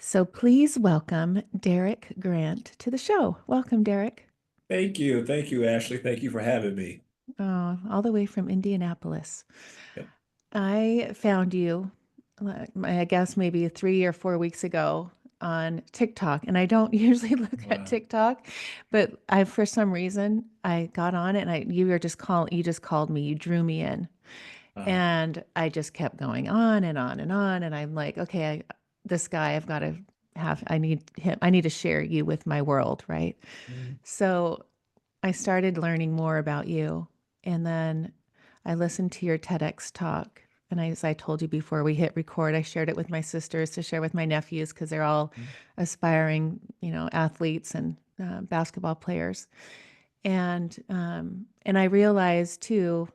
So please welcome Dereck Grant to the show. Welcome, Dereck. Thank you. Thank you, Ashley. Thank you for having me. All the way from Indianapolis. Yep. I found you, I guess maybe 3 or 4 weeks ago on TikTok, and I don't usually look at Wow. TikTok, but for some reason I got on it, and you just called me, you drew me in, Uh, and I just kept going on and on and on, and I'm like, okay, this guy, I need him, I need to share you with my world, right? mm, So I started learning more about you. And then I listened to your TEDx talk. And as I told you before we hit record, I shared it with my sisters to share with my nephews because they're all mm, aspiring, athletes and basketball players. And I realized too,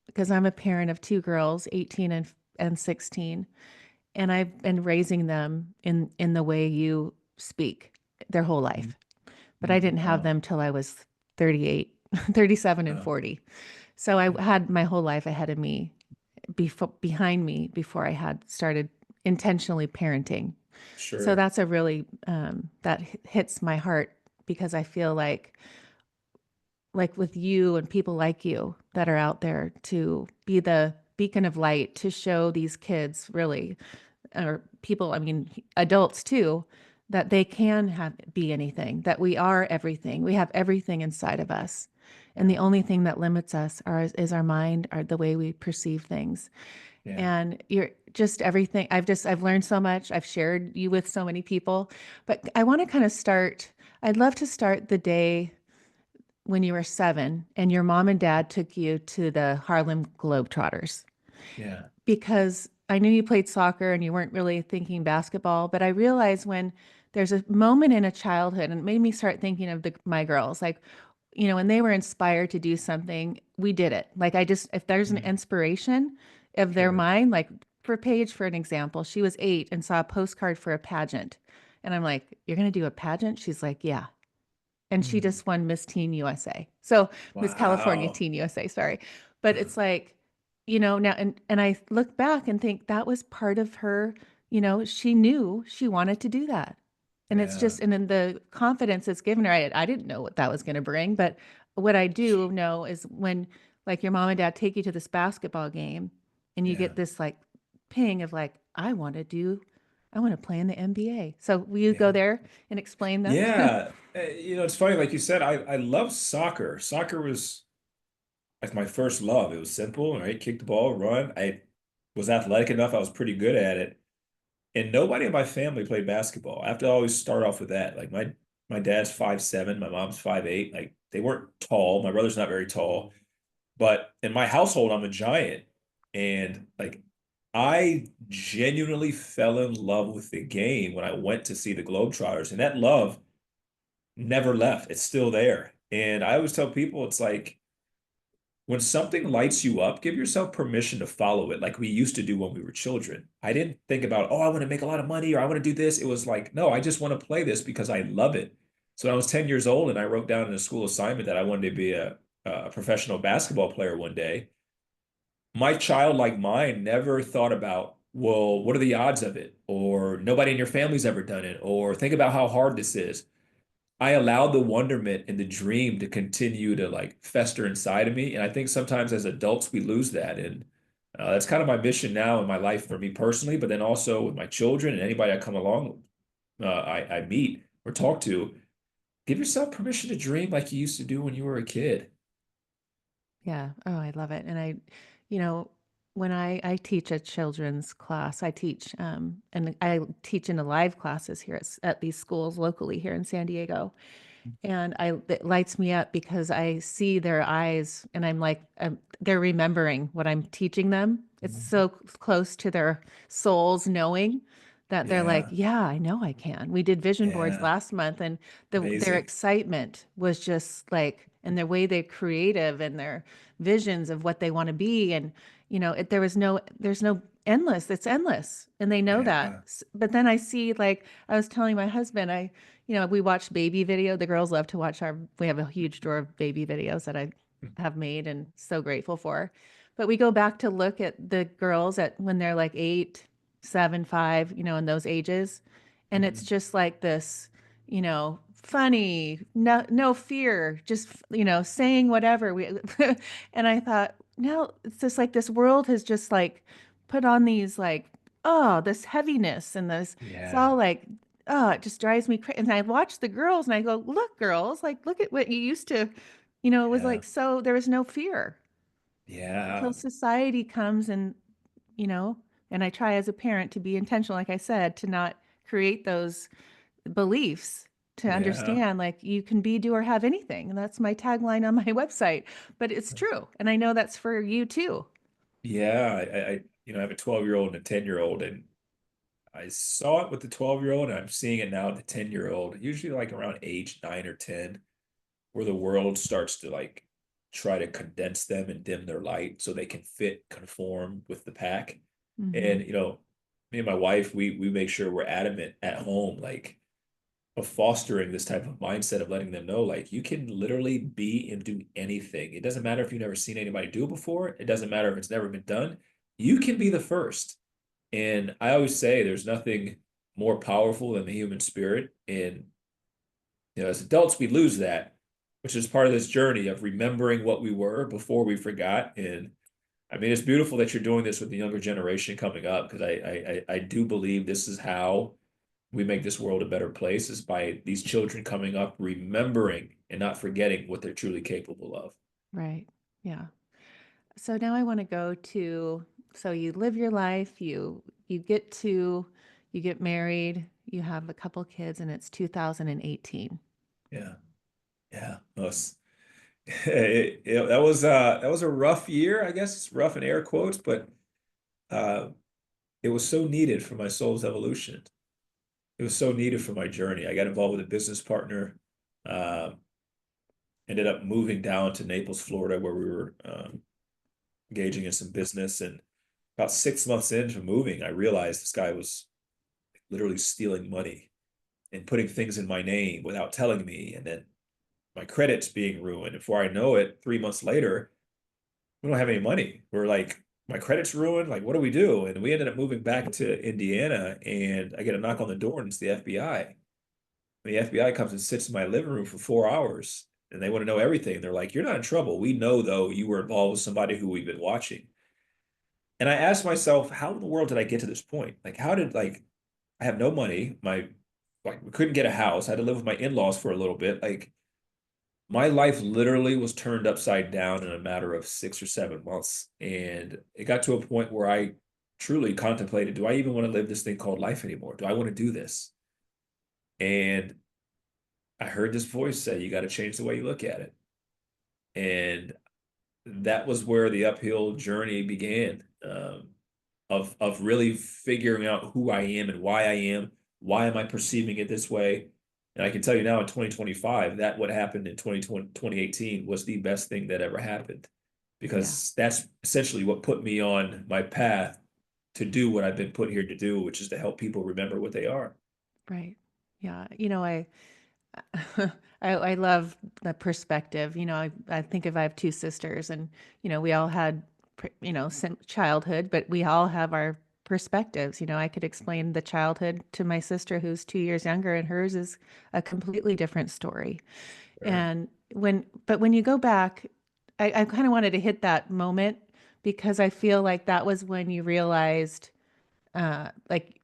because I'm a parent of two girls, 18 and 16, and I've been raising them in the way you speak their whole mm, life, but I didn't have wow. them till I was 38, 37 and Uh, 40. So I had my whole life ahead of me, behind me before I had started intentionally parenting. So sure. that's a really, that hits my heart because I feel like with you and people like you that are out there to be the beacon of light to show these kids really, or people, I mean, adults too, that they can be anything, that we are everything. We have everything inside of us. And the Yeah. only thing that limits us is our mind, or the way we perceive things. Yeah. And you're just everything. I've learned so much. I've shared you with so many people, but I want to kind of I'd love to start the day when you were 7 and your mom and dad took you to the Harlem Globetrotters, Yeah. because I knew you played soccer and you weren't really thinking basketball, but I realized when there's a moment in a childhood, and it made me start thinking of my girls, like, when they were inspired to do something, we did it. Like, if there's an Mm, inspiration of their sure. mind, like for Paige, for an example, she was 8 and saw a postcard for a pageant. And I'm like, "You're going to do a pageant?" She's like, "Yeah." And she Mm, just won Miss Teen USA. So Miss California wow. Teen USA, sorry. But it's like, now, and I look back and think that was part of her, she knew she wanted to do that. And it's Yeah. just, and then the confidence it's given her, I didn't know what that was going to bring. But what I do know is when, like, your mom and dad take you to this basketball game and you Yeah. get this like ping of like, I want to play in the NBA. So will you go Yeah. there and explain that? Yeah. It's funny, like you said, I love soccer. Soccer was like my first love. It was simple, right? Kick the ball, run. I was athletic enough. I was pretty good at it. And nobody in my family played basketball. I have to always start off with that. Like my dad's 5'7", my mom's 5'8". Like they weren't tall. My brother's not very tall. But in my household, I'm a giant. And like I genuinely fell in love with the game when I went to see the Globetrotters. And that love never left. It's still there. And I always tell people it's like when something lights you up, give yourself permission to follow it like we used to do when we were children. I didn't think about, oh, I want to make a lot of money or I want to do this. It was like, no, I just want to play this because I love it. So when I was 10 years old and I wrote down in a school assignment that I wanted to be a professional basketball player one day, my childlike mind never thought about, well, what are the odds of it? Or nobody in your family's ever done it. Or think about how hard this is. I allowed the wonderment and the dream to continue to like fester inside of me. And I think sometimes as adults, we lose that. And that's kind of my mission now in my life for me personally, but then also with my children and anybody I come along, I meet or talk to. Give yourself permission to dream like you used to do when you were a kid. Yeah. Oh, I love it. And you know, when I teach a children's class, and I teach in the live classes here at these schools locally here in San Diego. And it lights me up because I see their eyes and I'm like, they're remembering what I'm teaching them. It's Mhm. so close to their souls knowing that they're like, Yeah, yeah, I know I can. We did vision boards yeah, last month, and their amazing. excitement was just like, and their way they're creative and their visions of what they want to be. And, there's no endless, it's endless. And they know that. Yeah. But then I see, like, I was telling my husband, we watch baby video. The girls love to watch we have a huge drawer of baby videos that I have made and so grateful for. But we go back to look at the girls at when they're like 8, 7, 5, in those ages. And it's Mhm. just like this, funny, no fear, just, saying whatever we and I thought, no, it's just like this world has just like put on these like, oh, this heaviness and this, it's all Yeah, like, oh, it just drives me crazy. And I watch the girls and I go, look, girls, like, look at what you used to, it was yeah, like, so there was no fear yeah, until society comes and, you know, and I try as a parent to be intentional, like I said, to not create those beliefs, to yeah, understand like you can be, do, or have anything. And that's my tagline on my website. But it's true. And I know that's for you too. yeah. I have a 12-year-old and a 10-year-old, and I saw it with the 12-year-old, and I'm seeing it now with the 10-year-old, usually like around age 9 or 10, where the world starts to like try to condense them and dim their light so they can conform with the pack. Hmm. And me and my wife, we make sure we're adamant at home, like of fostering this type of mindset of letting them know, like you can literally be and do anything. It doesn't matter if you've never seen anybody do it before. It doesn't matter if it's never been done. You can be the first. And I always say there's nothing more powerful than the human spirit. And as adults, we lose that, which is part of this journey of remembering what we were before we forgot. And I mean, it's beautiful that you're doing this with the younger generation coming up, because I do believe this is how we make this world a better place, is by these children coming up remembering and not forgetting what they're truly capable of. Right. Yeah. So now I want to go to, so you live your life, you get married, you have a couple kids, and it's 2018. Yeah, yeah. That was a rough year, I guess. It's rough in air quotes, but uh, it was so needed for my soul's evolution. It was so needed for my journey. I got involved with a business partner. Uh, Ended up moving down to Naples, Florida, where we were engaging in some business. And about 6 months into moving, I realized this guy was literally stealing money and putting things in my name without telling me. And then my credit's being ruined. Before I know it, 3 months later, we don't have any money. We're like, my credit's ruined. Like, what do we do? And we ended up moving back to Indiana, and I get a knock on the door, and it's the FBI. The FBI comes and sits in my living room for 4 hours, and they want to know everything. They're like, "You're not in trouble. We know, though, you were involved with somebody who we've been watching." And I asked myself, how in the world did I get to this point? Like, how did, like, I have no money. Like, we couldn't get a house. I had to live with my in-laws for a little bit. Like, my life literally was turned upside down in a matter of 6 or 7 months. And it got to a point where I truly contemplated, do I even want to live this thing called life anymore? Do I want to do this? And I heard this voice say, you got to change the way you look at it. And that was where the uphill journey began, of really figuring out who I am and why I am. Why am I perceiving it this way? And I can tell you now in 2025 that what happened in 2020, 2018 was the best thing that ever happened, Yeah. because that's essentially what put me on my path to do what I've been put here to do, which is to help people remember what they are. Right. Yeah. I love the perspective. I think if I have two sisters and, we all had, childhood, but we all have our perspectives. I could explain the childhood to my sister who's 2 years younger, and hers is a completely different story. Right. And but when you go back, I kind of wanted to hit that moment because I feel like that was when you realized, like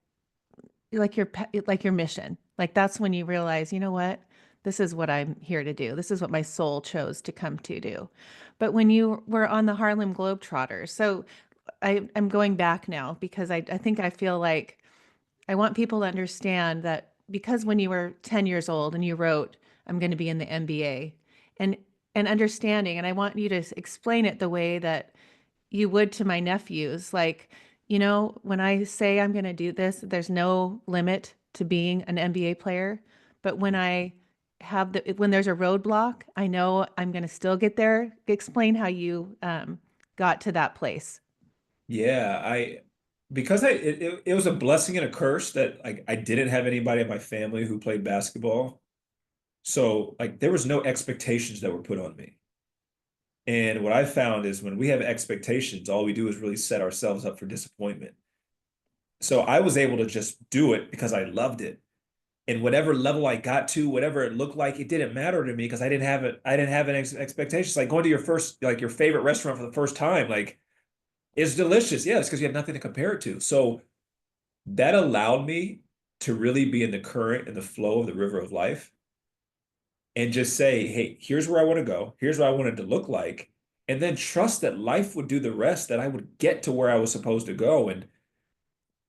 like your mission. Like that's when you realize, you know what? This is what I'm here to do. This is what my soul chose to come to do. But when you were on the Harlem Globetrotters, so I'm going back now because I think I feel like I want people to understand that because when you were 10 years old and you wrote, I'm going to be in the NBA, and understanding, and I want you to explain it the way that you would to my nephews. Like, when I say I'm going to do this, there's no limit to being an NBA player. But when there's a roadblock, I know I'm going to still get there. Explain how you got to that place. Yeah, because it was a blessing and a curse that I didn't have anybody in my family who played basketball. So like there was no expectations that were put on me. And what I found is when we have expectations, all we do is really set ourselves up for disappointment. So I was able to just do it because I loved it. And whatever level I got to, whatever it looked like, it didn't matter to me because I didn't have it. I didn't have an expectation. It's like going to your first, like your favorite restaurant for the first time. Like it's delicious. Yeah, it's because you have nothing to compare it to. So that allowed me to really be in the current and the flow of the river of life and just say, hey, here's where I want to go. Here's what I wanted to look like. And then trust that life would do the rest, that I would get to where I was supposed to go. And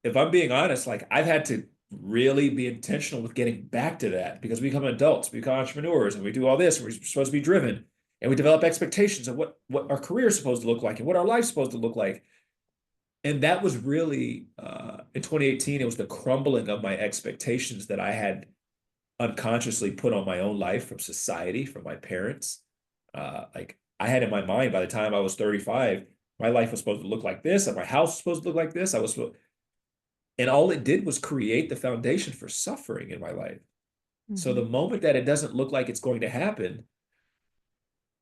if I'm being honest, like I've had to really be intentional with getting back to that because we become adults, we become entrepreneurs, and we do all this, and we're supposed to be driven, and we develop expectations of what our career is supposed to look like and what our life's supposed to look like. And that was really in 2018, it was the crumbling of my expectations that I had unconsciously put on my own life from society, from my parents. Like I had in my mind by the time I was 35, my life was supposed to look like this, and my house was supposed to look like this. And all it did was create the foundation for suffering in my life. So Hmm. the moment that it doesn't look like it's going to happen,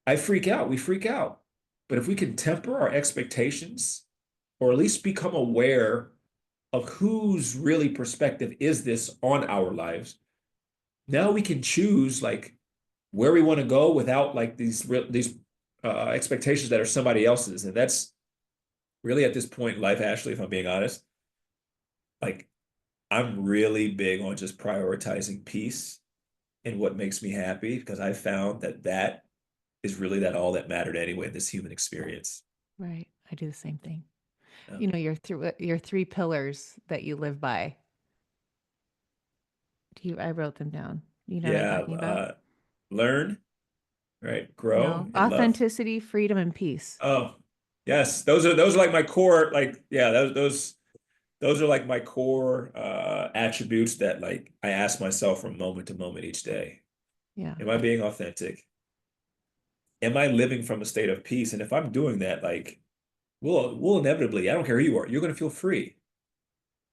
I freak out. We freak out. But if we can temper our expectations, or at least become aware of whose really perspective is this on our lives, now we can choose like where we want to go without like these expectations that are somebody else's. And that's really at this point in life, Ashley, if I'm being honest, like I'm really big on just prioritizing peace and what makes me happy because I found that that is really that all that mattered anyway in this human experience. Right. I do the same thing. Yeah, Your three pillars that you live by. I wrote them down. You know what I'm yeah. talking about? Learn, right? Grow No. and love. Authenticity, freedom, and peace. Oh, yes. Those are like my core. Like, yeah, those are like my core attributes that like I ask myself from moment to moment each day. Yeah. Am I being authentic? Am I living from a state of peace? And if I'm doing that, like we'll inevitably, I don't care who you are, you're gonna feel free.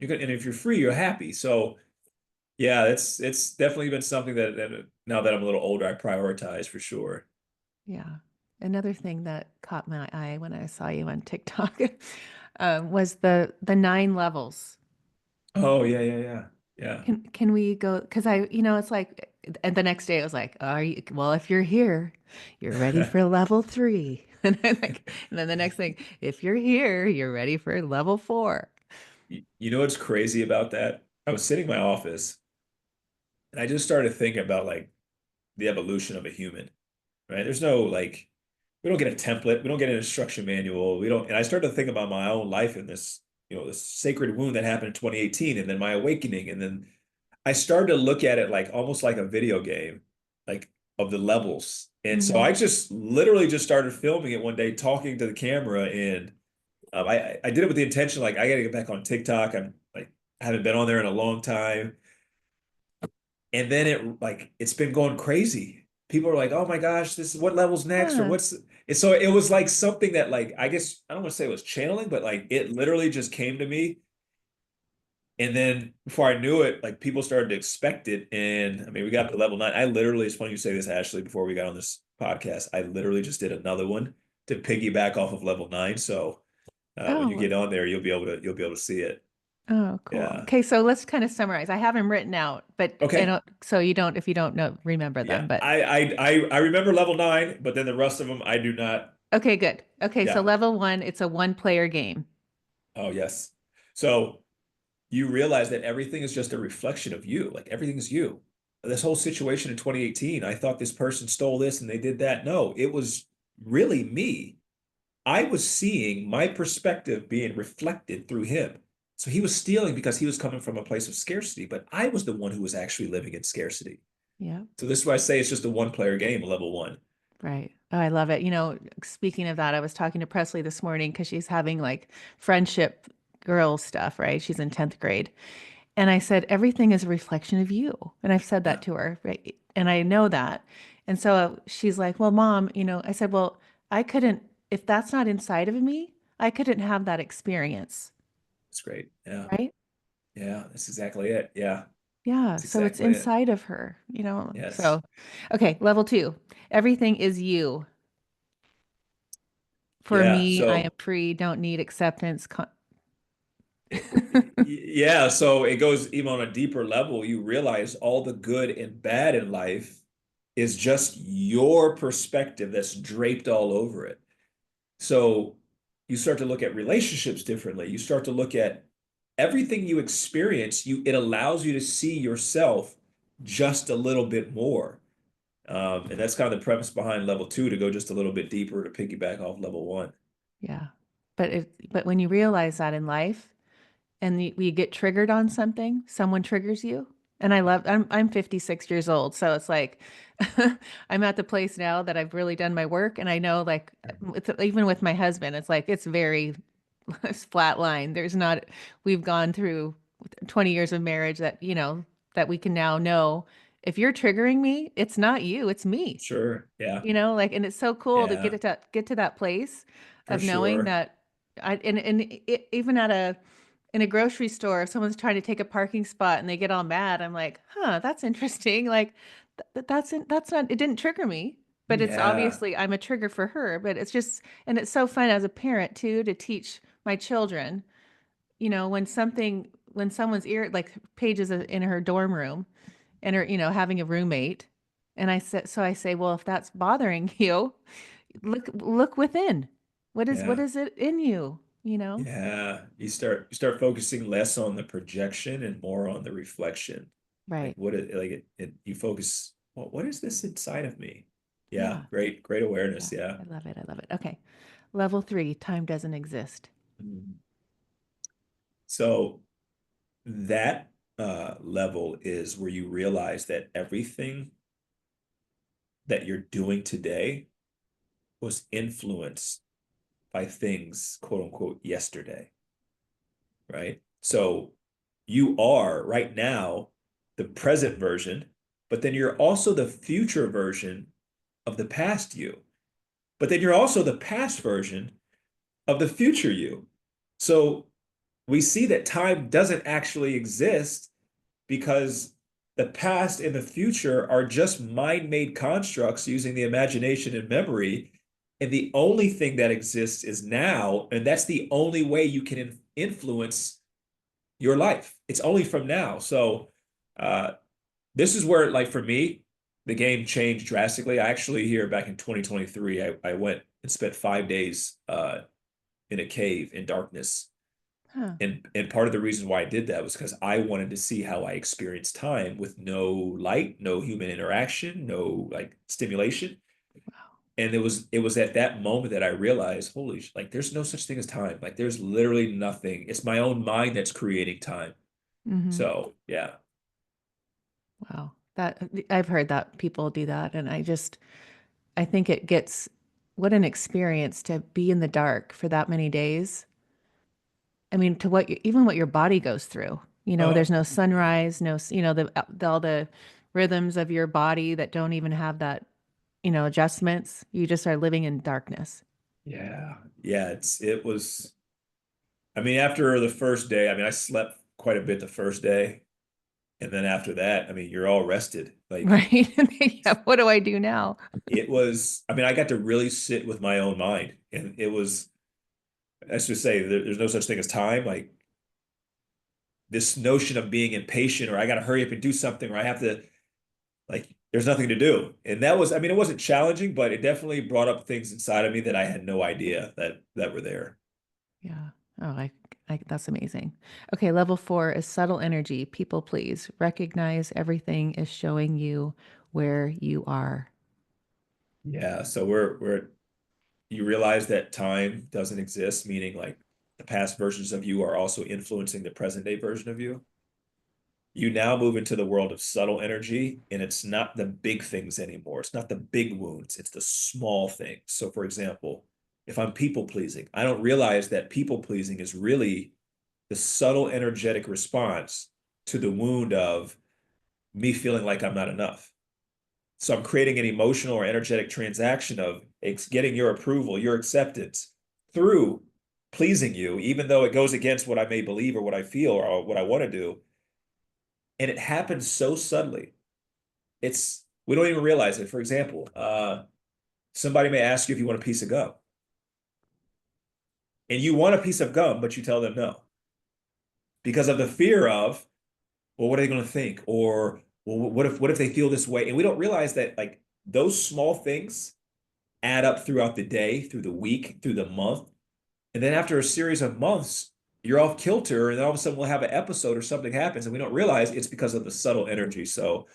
And if you're free, you're happy. So yeah, it's definitely been something that now that I'm a little older, I prioritize for sure. Yeah. Another thing that caught my eye when I saw you on TikTok was the nine levels. Oh yeah. Yeah. Can we go? Because it's like, and the next day I was like, are you, well, if you're here, you're ready for level three. And then the next thing, if you're here, you're ready for level four. You know what's crazy about that? I was sitting in my office and I just started thinking about like the evolution of a human, right? There's no like we don't get a template, we don't get an instruction manual, we don't. And I started to think about my own life in this, this sacred wound that happened in 2018, and then my awakening, and then I started to look at it like almost like a video game, like of the levels. And so Hmm. I just literally just started filming it one day, talking to the camera, and I did it with the intention like I got to get back on TikTok. I'm like I haven't been on there in a long time, and then it's been going crazy. People are like, "Oh my gosh, this is what level's next?" Or Huh. what's and so it was like something that like I guess I don't want to say it was channeling, but like it literally just came to me. And then before I knew it, like people started to expect it. And I mean, we got to level 9. I literally, it's funny you say this, Ashley, before we got on this podcast, I literally just did another one to piggyback off of level 9. So when you Oh, get on there, you'll be able to see it. oh, cool. Yeah. Okay, so let's kind of summarize. I have them written out, but I Okay. don't, so you don't, if you don't know, remember Yeah. them, but I remember level 9, but then the rest of them I do not. okay, good. Okay, so Yeah. level one, it's a one player game. Oh, yes. So you realize that everything is just a reflection of you. Like everything is you. This whole situation in 2018, I thought this person stole this and they did that. No, it was really me. I was seeing my perspective being reflected through him. So he was stealing because he was coming from a place of scarcity, but I was the one who was actually living in scarcity. Yeah. So this is why I say it's just a one player game, level one. Right. Oh, I love it. Speaking of that, I was talking to Presley this morning because she's having like friendship girl stuff, right? She's in 10th grade. And I said, everything is a reflection of you. And I've said that Yeah, to her, right? And I know that. And so she's like, well, mom, I said, well, I couldn't, if that's not inside of me, I couldn't have that experience, it's great. Yeah. right? Yeah, that's exactly it. Yeah, Yeah. that's So it's exactly it. inside of her. Yes. So, okay. Level two, everything is you. For Yeah. me, I am So free, don't need acceptance. Yeah, so it goes even on a deeper level. You realize all the good and bad in life is just your perspective that's draped all over it. So you start to look at relationships differently. You start to look at everything you experience, it allows you to see yourself just a little bit more. And that's kind of the premise behind level two, to go just a little bit deeper to piggyback off level one. Yeah. But when you realize that in life and you get triggered on something, someone triggers you. And I'm 56 years old, so it's like I'm at the place now that I've really done my work, and I know like even with my husband, it's like it's very it's flat line. There's not we've gone through 20 years of marriage that, that we can now know if you're triggering me, it's not you, it's me. Sure. Yeah. Like, and it's so cool to Yeah, get to that place for of knowing sure. that even in a grocery store, if someone's trying to take a parking spot and they get all mad, I'm like, huh, that's interesting. Like that's not, it didn't trigger me, but it's Yeah, obviously I'm a trigger for her, but it's just, and it's so fun as a parent too, to teach my children, when someone's like Paige is in her dorm room and her, having a roommate. And I say, well, if that's bothering you, look within. What yeah, is it in you? yeah. You start focusing less on the projection and more on the reflection. Like Right. you focus, well, what is this inside of me? Yeah, Yeah. great Yeah. awareness. Yeah. I love it. I love it. Okay. Level 3, time doesn't exist. Mhm. So that level is where you realize that everything that you're doing today was influenced by things, quote unquote, yesterday, right? So you are right now the present version, but then you're also the future version of the past you. But then you're also the past version of the future you. So we see that time doesn't actually exist because the past and the future are just mind-made constructs using the imagination and memory. And the only thing that exists is now. And that's the only way you can influence your life. It's only from now. So uh, this is where, like for me, the game changed drastically. I actually here back in 2023, I went and spent 5 days in a cave in darkness. Huh. And part of the reason why I did that was because I wanted to see how I experienced time with no light, no human interaction, no like stimulation. Wow. And it was at that moment that I realized, holy, like there's no such thing as time. Like there's literally nothing. It's my own mind that's creating time. Mm-hmm. So yeah. Wow. That I've heard that people do that. And I think it gets, what an experience to be in the dark for that many days. I mean, to even what your body goes through. Uh, There's no sunrise, no, all the rhythms of your body that don't even have that, adjustments. You just are living in darkness. yeah. Yeah, it was, I mean, after the first day, I mean, I slept quite a bit the first day. And then after that, I mean, you're all rested. Like Right. And then, yeah, what do I do now? it was, I mean, I got to really sit with my own mind. And it was, let's just say there's no such thing as time. Like this notion of being impatient or I got to hurry up and do something or I have to, like, there's nothing to do. And that was, I mean, it wasn't challenging, but it definitely brought up things inside of me that I had no idea that were there. Yeah. Oh, that's amazing. Okay, level 4 is subtle energy. People please. Recognize everything is showing you where you are. Yeah. So we're you realize that time doesn't exist, meaning like the past versions of you are also influencing the present day version of you. You now move into the world of subtle energy, and it's not the big things anymore. It's not the big wounds, it's the small things. So, for example, if I'm people pleasing, I don't realize that people pleasing is really the subtle energetic response to the wound of me feeling like I'm not enough. So, I'm creating an emotional or energetic transaction of getting your approval, your acceptance through pleasing you, even though it goes against what I may believe or what I feel or what I want to do. And it happens so subtly. We don't even realize it. For example, somebody may ask you if you want a piece of gum, and you want a piece of gum, but you tell them no. because of the fear of, well, what are they going to think? Or, well, what if they feel this way? And we don't realize that like those small things add up throughout the day, through the week, through the month. And then after a series of months, you're off kilter, and then all of a sudden we'll have an episode or something happens, and we don't realize it's because of the subtle energy. So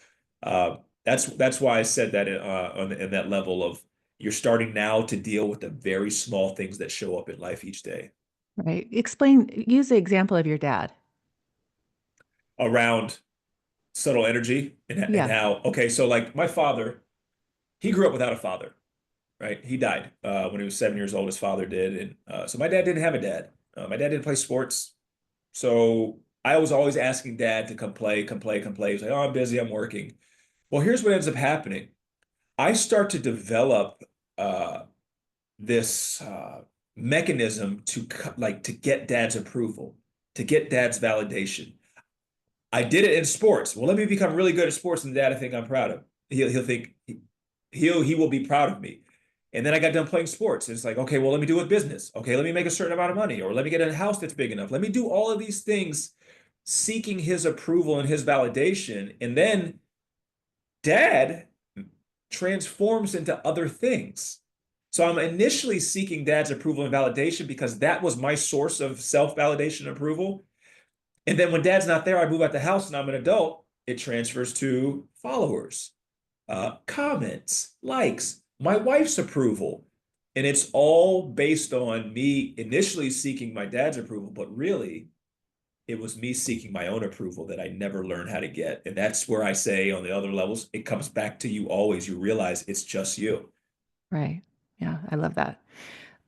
that's why I said that in that level of you're starting now to deal with the very small things that show up in life each day Right. Use the example of your dad. around subtle energy and Yeah. how, okay, so like my father, he grew up without a father, right? He died when he was 7 years old. His father did. And so my dad didn't have a dad. My dad didn't play sports. So I was always asking dad to come play, come play, come play. He's like, oh, I'm busy, I'm working. Well, here's what ends up happening. I start to develop uh, this mechanism to like to get dad's approval, to get dad's validation. I did it in sports. Well, let me become really good at sports, and dad, I think I'm proud of. He'll think he will be proud of me. And then I got done playing sports. It's like, okay, well, let me do it with business. Okay, let me make a certain amount of money, or let me get a house that's big enough. Let me do all of these things, seeking his approval and his validation. And then dad transforms into other things. So I'm initially seeking dad's approval and validation because that was my source of self-validation and approval. And then when dad's not there, I move out the house and I'm an adult. It transfers to followers, comments, likes, my wife's approval. And it's all based on me initially seeking my dad's approval, but really it was me seeking my own approval that I never learned how to get. And that's where I say on the other levels, it comes back to you always. You realize it's just you. Right. Yeah, I love that.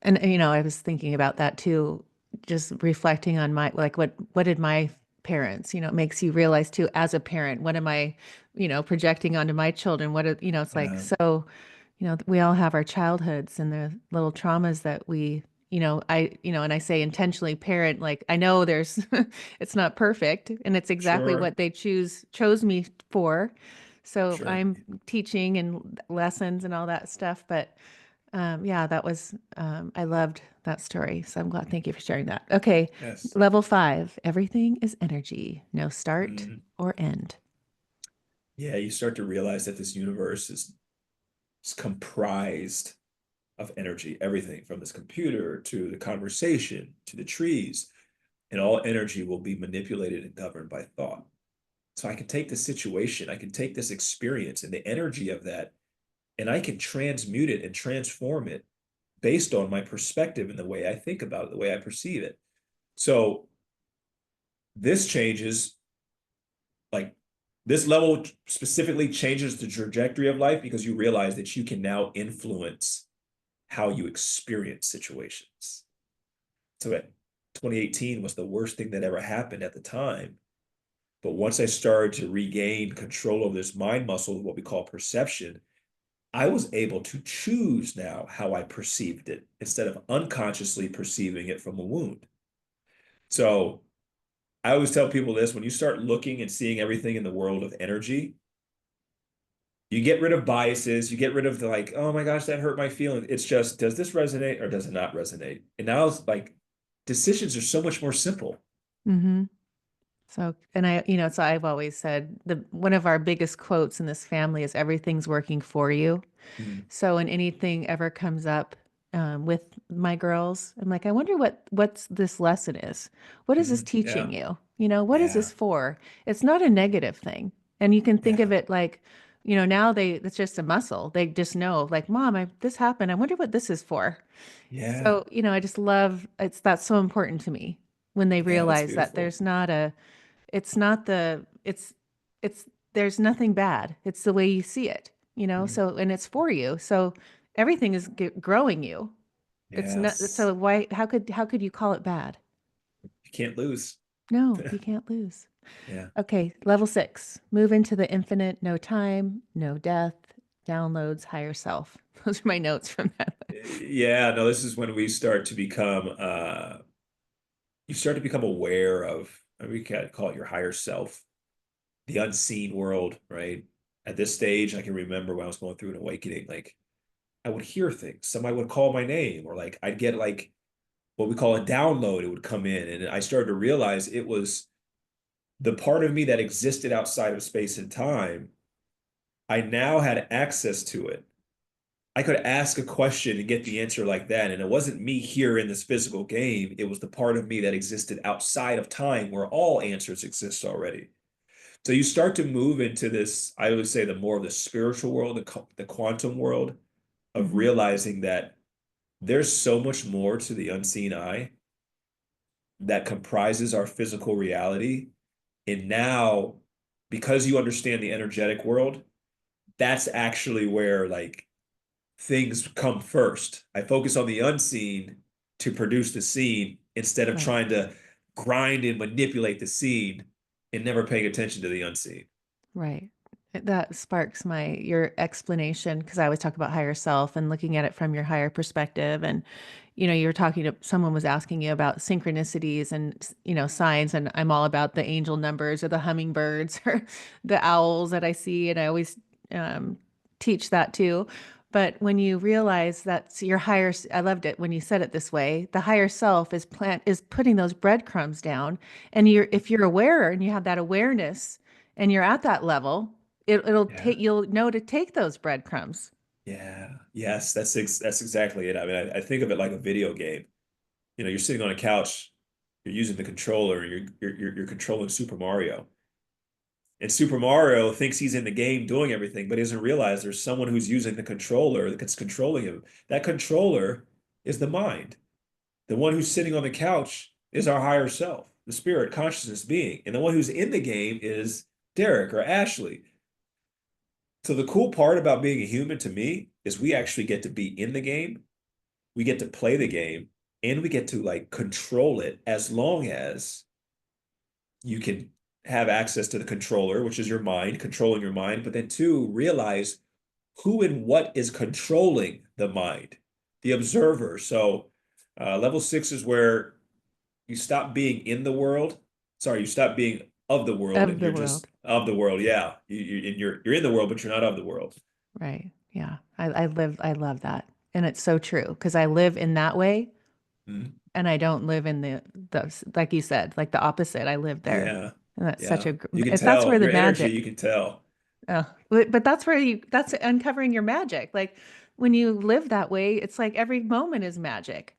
And I was thinking about that too, just reflecting on my like what did my parents, it makes you realize too as a parent, what am I, projecting onto my children? It's like Uh, so, we all have our childhoods and the little traumas that and I say intentionally parent, like I know there's it's not perfect and it's exactly sure, what they chose me for. So sure. I'm teaching and lessons and all that stuff, but yeah, that was, I loved that story. So I'm glad. Thank you for sharing that. Okay. Yes. Level 5, everything is energy, no start Mhm. or end. Yeah, you start to realize that this universe is comprised of energy, everything from this computer to the conversation to the trees, and all energy will be manipulated and governed by thought. So I can take this situation, I can take this experience and the energy of that, and I can transmute it and transform it based on my perspective and the way I think about it, the way I perceive it. So this changes, like this level specifically changes the trajectory of life because you realize that you can now influence how you experience situations. So at 2018 was the worst thing that ever happened at the time. But once I started to regain control of this mind muscle, what we call perception, I was able to choose now how I perceived it instead of unconsciously perceiving it from a wound. So I always tell people this: when you start looking and seeing everything in the world of energy, you get rid of biases, you get rid of the like, oh my gosh, that hurt my feelings. It's just, does this resonate or does it not resonate? And now it's like decisions are so much more simple. Mm-hmm. So, and so I've always said one of our biggest quotes in this family is everything's working for you. Mm, So when anything ever comes up with my girls, I'm like, I wonder what's this lesson is. What is this teaching yeah, you? What is yeah, this for? It's not a negative thing. And you can think of yeah, it like, now it's just a muscle. They just know, like, Mom, this happened. I wonder what this is for. yeah, So, I just love that's so important to me when they yeah. That's realize that beautiful. there's not a it's not the it's there's nothing bad. It's the way you see it, Mm, so and it's for you. So everything is growing you. It's not yes, so why how could you call it bad? you can't lose. No, you can't lose. Yeah, Okay, level 6. Move into the infinite, no time, no death, downloads higher self. Those are my notes from that. yeah. No, this is when we start to become you start to become aware of, we can call it your higher self, the unseen world, right? At this stage, I can remember when I was going through an awakening, like I would hear things. Somebody would call my name, or like I'd get like what we call a download. It would come in, and I started to realize it was the part of me that existed outside of space and time, I now had access to it. I could ask a question and get the answer like that. And it wasn't me here in this physical game. It was the part of me that existed outside of time where all answers exist already. So you start to move into this, I would say, the more of the spiritual world, the quantum world of Hmm. realizing that there's so much more to the unseen eye that comprises our physical reality. And now, because you understand the energetic world, that's actually where like things come first. I focus on the unseen to produce the seen instead of Right. trying to grind and manipulate the seen and never paying attention to the unseen. Right. That sparks your explanation because I always talk about higher self and looking at it from your higher perspective. And, you were talking to someone was asking you about synchronicities and, signs. And I'm all about the angel numbers or the hummingbirds or the owls that I see. And I always um, teach that too. But when you realize that's your I loved it when you said it this way. The higher self is putting those breadcrumbs down. And if you're aware and you have that awareness, and you're at that level, it'll Yeah. take you'll know to take those breadcrumbs. Yeah. Yes, that's exactly it. I mean, I think of it like a video game. You know, you're sitting on a couch, you're using the controller, you're controlling Super Mario. And Super Mario thinks he's in the game doing everything, but he doesn't realize there's someone who's using the controller that's controlling him. That controller is the mind. The one who's sitting on the couch is our higher self, the spirit, consciousness being. And the one who's in the game is Dereck or Ashley. So the cool part about being a human to me is we actually get to be in the game, we get to play the game, and we get to like control it as long as you can have access to the controller, which is your mind, controlling your mind, but then two, realize who and what is controlling the mind, the observer. So level six is where you stop being in the world. Sorry, you stop being of the world Of and the you're world. just of the world. Yeah. You're in the world, but you're not of the world. Right. Yeah. I love that. And it's so true because I live in that way Mhm. and I don't live in like you said, like the opposite. I live there. Yeah. And that's such Yeah. a, You can that's where tell the your energy, you magic, can tell. but that's uncovering your magic. Like when you live that way, it's like every moment is magic.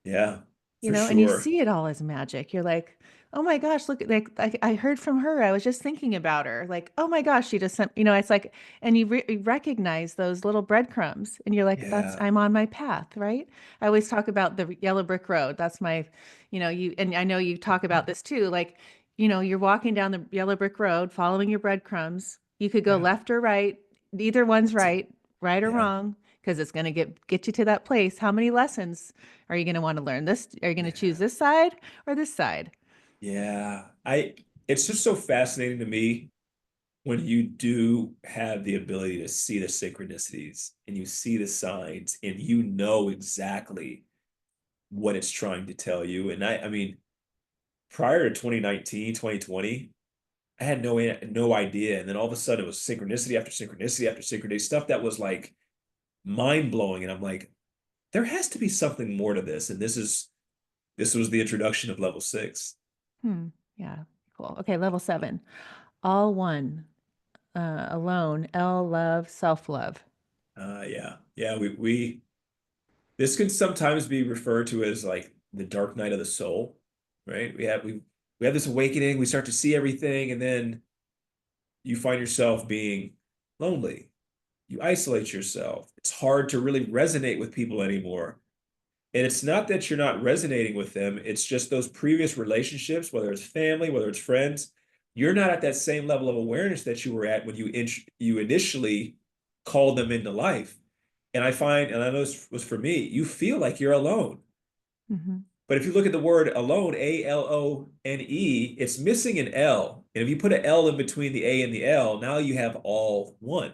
Yeah, for And you sure. see it all as magic. You're like, oh my gosh, look, like I heard from her. I was just thinking about her. Like, oh my gosh, she just sent, it's like, and you recognize those little breadcrumbs and you're like, Yeah. I'm on my path, right? I always talk about the yellow brick road. That's my, and I know you talk about this too. Like, you're walking down the yellow brick road, following your breadcrumbs. You could go Yeah. left or right. Either one's right or Yeah. wrong, because it's going to get you to that place. How many lessons are you going to want to learn this? Are you going to choose Yeah. this side or this side? Yeah. It's just so fascinating to me when you do have the ability to see the synchronicities and you see the signs and you know exactly what it's trying to tell you. And I mean, prior to 2019, 2020, I had no idea. And then all of a sudden it was synchronicity after synchronicity after synchronicity, stuff that was like mind blowing. And I'm like, there has to be something more to this. And this was the introduction of level six. Hmm. Yeah. Cool. Okay. Level 7. All one. Alone. L love. Self love. Yeah. Yeah. We this can sometimes be referred to as like the dark night of the soul, right? We have this awakening, we start to see everything, and then you find yourself being lonely. You isolate yourself. It's hard to really resonate with people anymore. And it's not that you're not resonating with them, it's just those previous relationships, whether it's family, whether it's friends, you're not at that same level of awareness that you were at when you initially called them into life. And I find, and I know this was for me, you feel like you're alone. Mm-hmm. But if you look at the word alone, Alone, it's missing an L. And if you put an L in between the A and the L, now you have all one.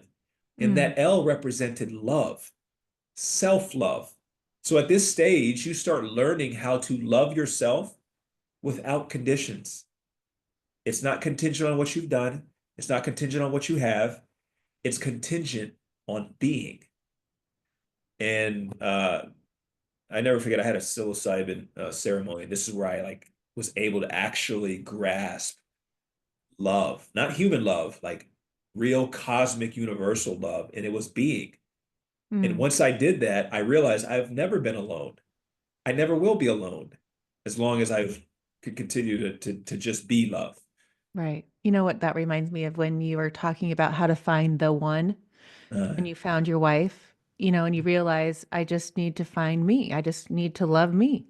And Mm. that L represented love, self-love. So at this stage, you start learning how to love yourself without conditions. It's not contingent on what you've done. It's not contingent on what you have. It's contingent on being. And I never forget I had a psilocybin ceremony. This is where I like was able to actually grasp love, not human love, like real cosmic universal love. And it was being. And Mm, once I did that, I realized I've never been alone. I never will be alone as long as I could continue to just be love. right. You know what that reminds me of when you were talking about how to find the one Uh, and you found your wife, and you realize I just need to find me. I just need to love me.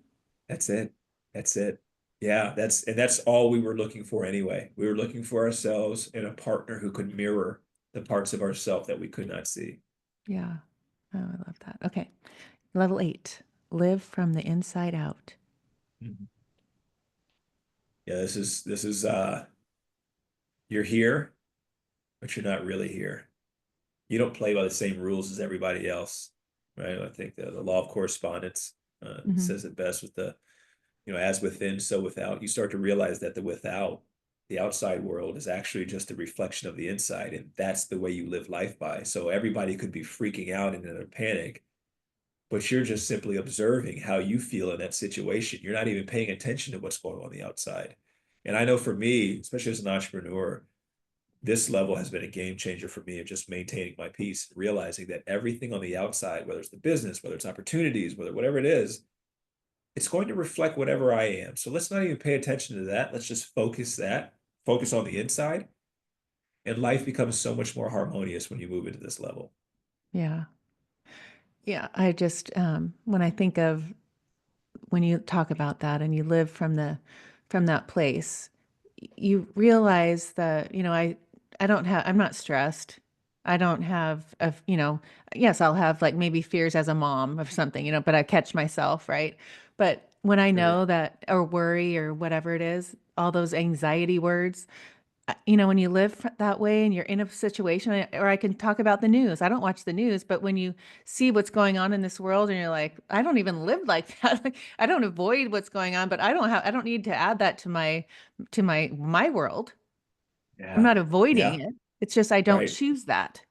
that's it. That's it. Yeah, that's all we were looking for anyway. We were looking for ourselves and a partner who could mirror the parts of ourselves that we could not see. Yeah. Oh, I love that. Okay. Level 8, live from the inside out. Mhm. Yeah, this is you're here, but you're not really here. You don't play by the same rules as everybody else, right? I think the law of correspondence Hmm. says it best with the, as within, so without. You start to realize that the without, the outside world is actually just a reflection of the inside, and that's the way you live life by. So everybody could be freaking out and in a panic, but you're just simply observing how you feel in that situation. You're not even paying attention to what's going on the outside. And I know for me, especially as an entrepreneur, this level has been a game changer for me of just maintaining my peace, realizing that everything on the outside, whether it's the business, whether it's opportunities, whatever it is, it's going to reflect whatever I am. So let's not even pay attention to that. Let's just focus on the inside, and life becomes so much more harmonious when you move into this level. Yeah. Yeah. I just, when I think of when you talk about that and you live from that place, you realize that, I'm not stressed. I don't have yes, I'll have like maybe fears as a mom of something, but I catch myself, right? But when I Sure. know that, or worry or whatever it is, all those anxiety words, when you live that way and you're in a situation, or I can talk about the news. I don't watch the news, but when you see what's going on in this world and you're like, I don't even live like that. Like, I don't avoid what's going on, but I don't need to add that to my world. I'm Yeah. not avoiding Yeah. it. It's just I don't Right. choose that.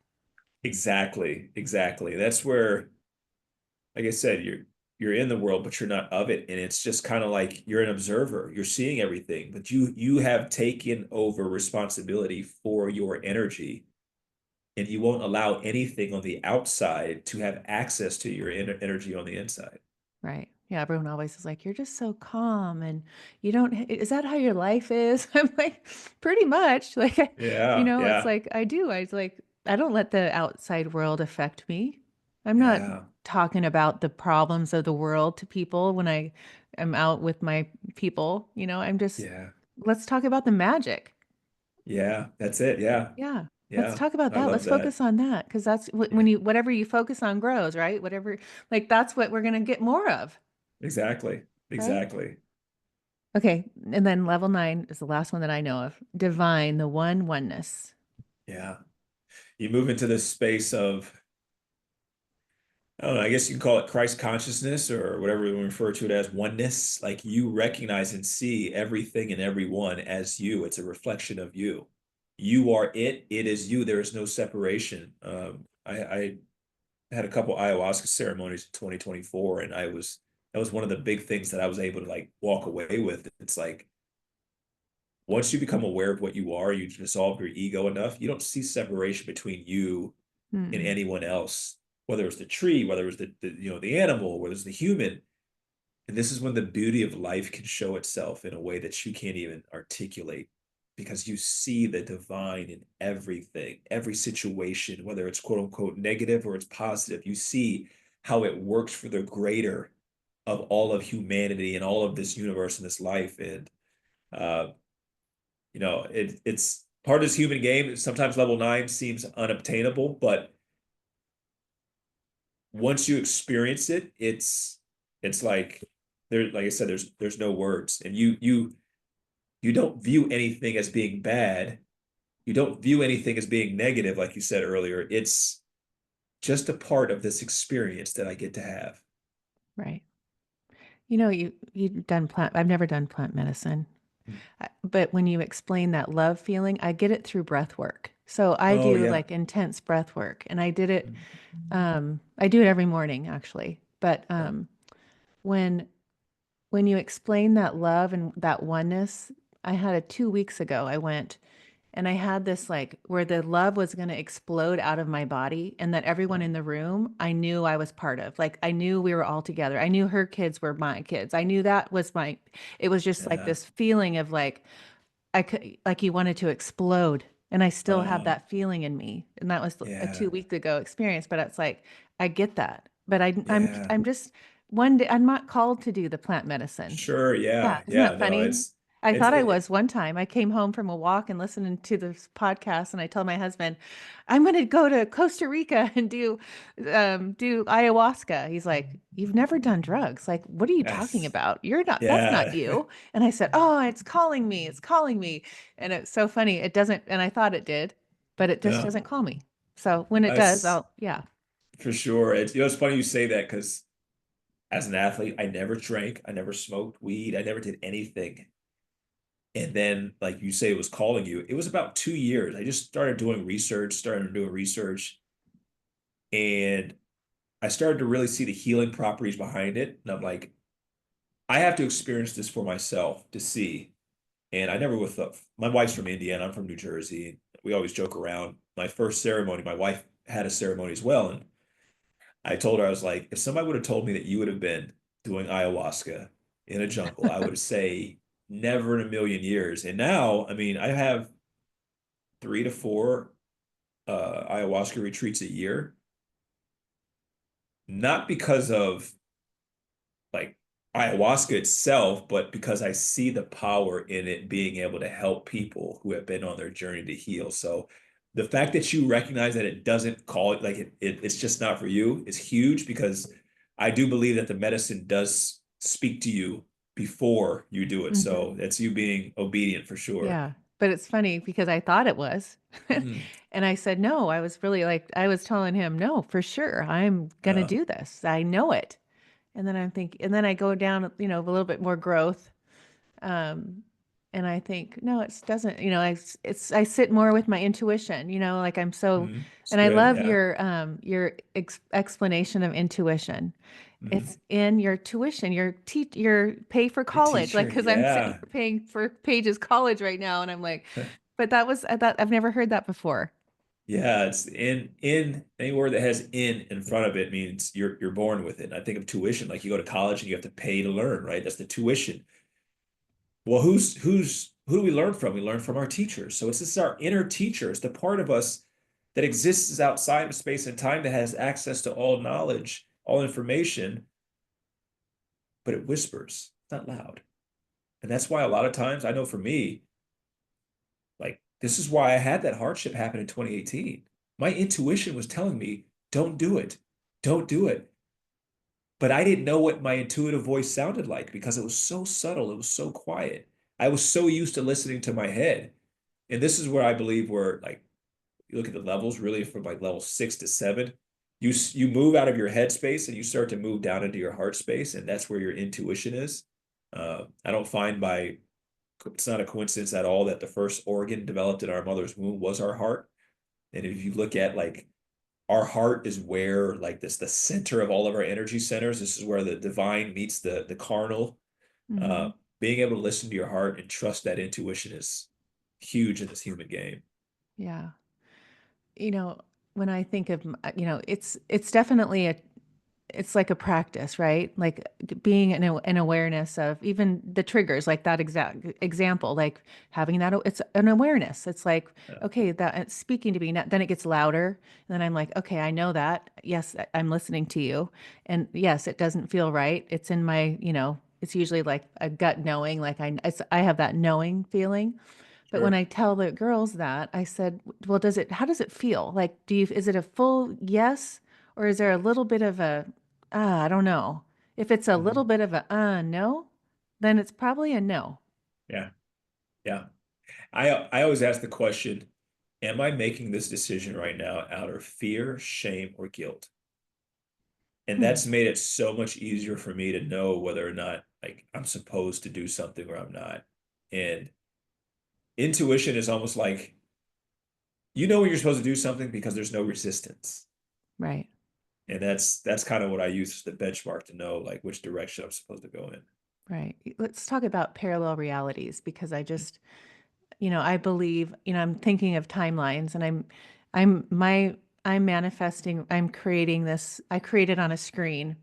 Exactly. Exactly. That's where, like I said, you're in the world, but you're not of it. And it's just kind of like you're an observer. You're seeing everything, but you have taken over responsibility for your energy, and you won't allow anything on the outside to have access to your energy on the inside. Right. Yeah, everyone always is like, you're just so calm and you don't, is that how your life is? I'm like, pretty much. Like, Yeah, it's yeah, like, I do. I was like, I don't let the outside world affect me. I'm not yeah, talking about the problems of the world to people when I am out with my people. I'm just, yeah, let's talk about the magic. yeah. That's it. Yeah, Yeah. Let's yeah. talk about I that. love Let's that. focus on that because that's when Yeah, whatever you focus on grows, right? Whatever, like, that's what we're going to get more of, exactly, right? exactly. Okay, and then level 9 is the last one that I know of. Divine, the one oneness. Yeah. You move into this space of, I don't know, I guess you can call it Christ consciousness or whatever we refer to it as, oneness. Like you recognize and see everything and everyone as you. It's a reflection of you. You are it. It is you. There is no separation. I had a couple ayahuasca ceremonies in 2024, and that was one of the big things that I was able to like walk away with. It's like once you become aware of what you are, you dissolve your ego enough, you don't see separation between you and Mm, anyone else, whether it's the tree, whether it's the animal, whether it's the human. And this is when the beauty of life can show itself in a way that you can't even articulate because you see the divine in everything, every situation, whether it's quote unquote negative or it's positive. You see how it works for the greater of all of humanity and all of this universe and this life. And, uh, it's part of this human game. Sometimes level 9 seems unobtainable, but once you experience it, it's like like I said, there's no words. And you don't view anything as being bad. You don't view anything as being negative, like you said earlier. It's just a part of this experience that I get to have. right. You've done plant. I've never done plant medicine, but when you explain that love feeling, I get it through breath work. So I Oh do yeah. like intense breath work, and I did it. I do it every morning actually. But Yeah. when when you explain that love and that oneness, I had a 2 weeks ago. I went. And I had this like where the love was going to explode out of my body, and that everyone Yeah. in the room I knew I was part of. Like I knew we were all together. I knew her kids were my kids. I knew that was my, it was just like Yeah. this feeling of like, I could, like you wanted to explode. And I still have Um, that feeling in me. And that was a yeah. 2 week ago experience, but it's like, I get that. But Yeah. I'm just one day, I'm not called to do the plant medicine. Sure. Yeah, Yeah. isn't Yeah. that No, funny? I it's, thought I it, was one time. I came home from a walk and listening to this podcast, and I told my husband, "I'm going to go to Costa Rica and do ayahuasca." He's like, "You've never done drugs. Like, what are you talking yes. about? You're not. That's not Yeah. you." And I said, "Oh, it's calling me. It's calling me." And it's so funny. It doesn't, and I thought it did, but it just No, doesn't call me. So when it does, that's I'll yeah. for sure. It's funny you say that because as an athlete, I never drank, I never smoked weed, I never did anything. And then, like you say, it was calling you. It was about 2 years. I just started doing research, and I started to really see the healing properties behind it. And I'm like, I have to experience this for myself to see. And I never with my wife's from Indiana, I'm from New Jersey. We always joke around. My first ceremony, my wife had a ceremony as well, and I told her, I was like, if somebody would have told me that you would have been doing ayahuasca in a jungle, I would say never in a million years. And now, I mean, I have 3 to 4 ayahuasca retreats a year, not because of like ayahuasca itself, but because I see the power in it being able to help people who have been on their journey to heal. So the fact that you recognize that it doesn't call it like it's just not for you is huge because I do believe that the medicine does speak to you before you do it. So Mhm. that's you being obedient for sure. Yeah, but it's funny because I thought it was. Mm, And I said, "No." I was really like I was telling him, "No, for sure. I'm gonna yeah. do this. I know it." And then I go down, a little bit more growth. Um, and I think, no, it doesn't, I sit more with my intuition, like I'm so, It's and I good. love Yeah. your explanation of intuition. Hmm. It's in your tuition, your pay for Your college, like, teacher. because I'm sitting Yeah. paying for Paige's college right now. And I'm like, but I've never heard that before. Yeah, it's in any word that has in front of it means you're born with it. And I think of tuition, like you go to college and you have to pay to learn, right? That's the tuition. Well, who do we learn from? We learn from our teachers. So it's just our inner teacher. It's the part of us that exists outside of space and time that has access to all knowledge, all information, but it whispers. It's not loud. And that's why a lot of times I know for me, like this is why I had that hardship happen in 2018. My intuition was telling me, don't do it. Don't do it. But I didn't know what my intuitive voice sounded like because it was so subtle, it was so quiet. I was so used to listening to my head. And this is where I believe where like you look at the levels really from like level 6 to 7, you move out of your head space and you start to move down into your heart space, and that's where your intuition is. I don't find by it's not a coincidence at all that the first organ developed in our mother's womb was our heart. And if you look at like our heart is where like this the center of all of our energy centers. This is where the divine meets the carnal. Uh, Hmm. being able to listen to your heart and trust that intuition is huge in this human game. Yeah. You know, when I think of, it's definitely it's like a practice, right? Like being an awareness of even the triggers, like that exact example, like having that, it's an awareness. It's like, Yeah, okay, that it's speaking to me. Then it gets louder. And then I'm like, okay, I know that. Yes, I'm listening to you. And yes, it doesn't feel right. It's in my, it's usually like a gut knowing, like I have that knowing feeling. But when sure. I tell the girls that, I said, well, how does it feel? Like, is it a full yes, or is there a little bit of a, I don't know. If it's a little Mhm. bit of a, no, then it's probably a no. Yeah, yeah. I always ask the question, am I making this decision right now out of fear, shame, or guilt? And Hmm. that's made it so much easier for me to know whether or not like I'm supposed to do something or I'm not. And intuition is almost like you know when you're supposed to do something because there's no resistance. Right, And that's kind of what I use as the benchmark to know like which direction I'm supposed to go in. right. Let's talk about parallel realities because I believe, I'm thinking of timelines and I'm, my, I'm manifesting, I'm creating this, I created on a screen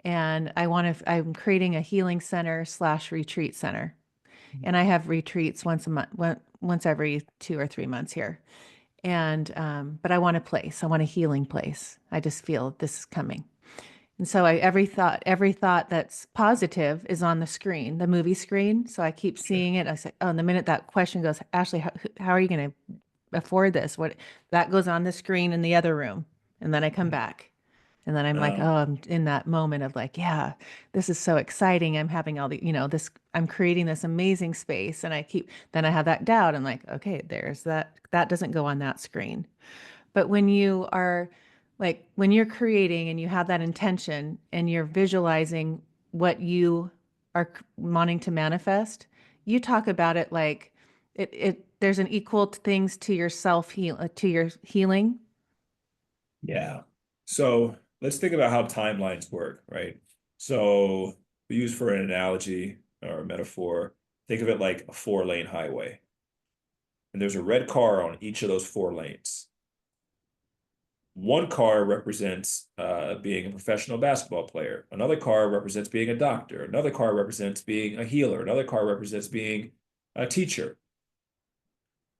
and I'm creating a healing center slash retreat center. And I have retreats once a month, once every 2 or 3 months here. And, but I want a place, I want a healing place. I just feel this is coming. And so every thought that's positive is on the screen, the movie screen. So I keep Sure. seeing it. I say, oh, and the minute that question goes, Ashley, how are you going to afford this? What that goes on the screen in the other room. And then I come back. And then I'm like, oh, Um, I'm in that moment of like, yeah, this is so exciting. I'm having all the, I'm creating this amazing space. And then I have that doubt. I'm like, okay, that doesn't go on that screen. But when you are like, when you're creating and you have that intention and you're visualizing what you are wanting to manifest, you talk about it like there's an equal things to your to your healing. yeah. So let's think about how timelines work, right? So we use for an analogy or a metaphor, think of it like a 4-lane highway. And there's a red car on each of those 4 lanes. One car represents being a professional basketball player. Another car represents being a doctor. Another car represents being a healer. Another car represents being a teacher.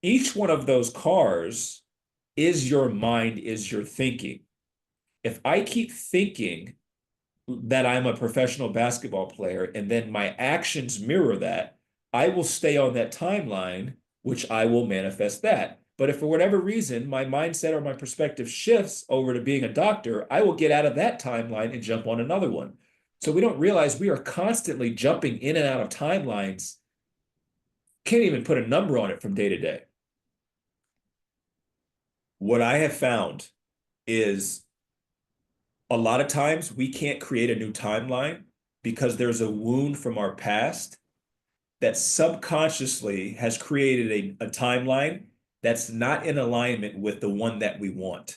Each one of those cars is your mind, is your thinking. If I keep thinking that I'm a professional basketball player and then my actions mirror that, I will stay on that timeline, which I will manifest that. But if for whatever reason my mindset or my perspective shifts over to being a doctor, I will get out of that timeline and jump on another one. So we don't realize we are constantly jumping in and out of timelines. Can't even put a number on it from day to day. What I have found is a lot of times we can't create a new timeline because there's a wound from our past that subconsciously has created a timeline that's not in alignment with the one that we want.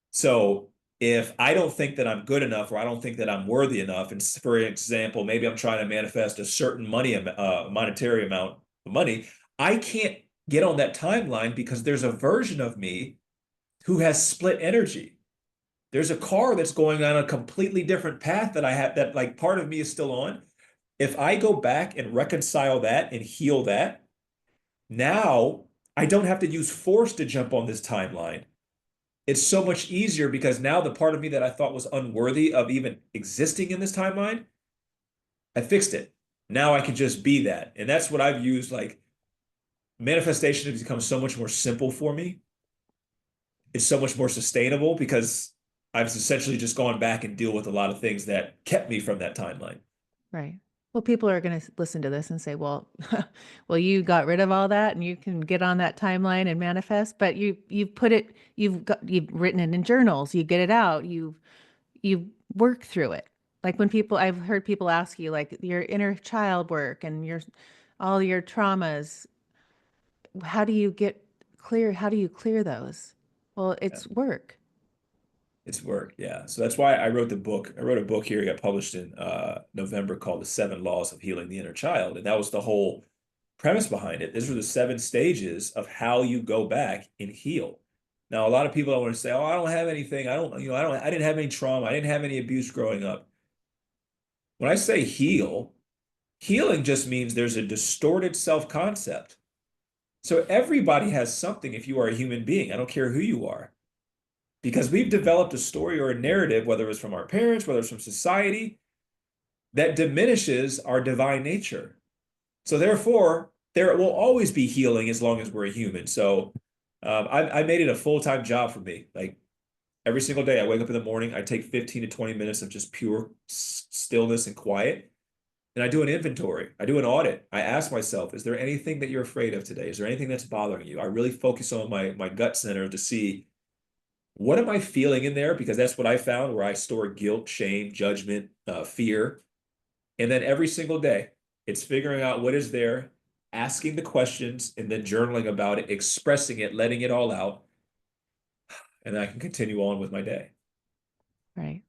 So if I don't think that I'm good enough or I don't think that I'm worthy enough, and for example, maybe I'm trying to manifest a certain monetary amount of money, I can't get on that timeline because there's a version of me who has split energy. There's a car that's going on a completely different path that I have that like part of me is still on. If I go back and reconcile that and heal that, now I don't have to use force to jump on this timeline. It's so much easier because now the part of me that I thought was unworthy of even existing in this timeline, I fixed it. Now I can just be that. And that's what I've used. Like manifestation has become so much more simple for me. It's so much more sustainable because I've essentially just gone back and deal with a lot of things that kept me from that timeline. Right. Well, people are going to listen to this and say, well, well, you got rid of all that and you can get on that timeline and manifest, but you've written it in journals, you get it out, you work through it. Like I've heard people ask you like your inner child work and all your traumas, how do you get clear? How do you clear those? Well, Yeah. it's work. It's work, yeah. So that's why I wrote the book. I wrote a book here, it got published in November called The 7 Laws of Healing the Inner Child. And that was the whole premise behind it. These were the 7 stages of how you go back and heal. Now, a lot of people don't want to say, oh, I don't have anything. I didn't have any trauma. I didn't have any abuse growing up. When I say heal, healing just means there's a distorted self-concept. So everybody has something if you are a human being. I don't care who you are. Because we've developed a story or a narrative, whether it's from our parents, whether it's from society, that diminishes our divine nature. So therefore, there will always be healing as long as we're a human. So I made it a full-time job for me. Like every single day, I wake up in the morning, I take 15 to 20 minutes of just pure stillness and quiet. And I do an inventory. I do an audit. I ask myself, is there anything that you're afraid of today? Is there anything that's bothering you? I really focus on my gut center to see what am I feeling in there? Because that's what I found where I store guilt, shame, judgment, fear. And then every single day, it's figuring out what is there, asking the questions, and then journaling about it, expressing it, letting it all out. And I can continue on with my day. Right.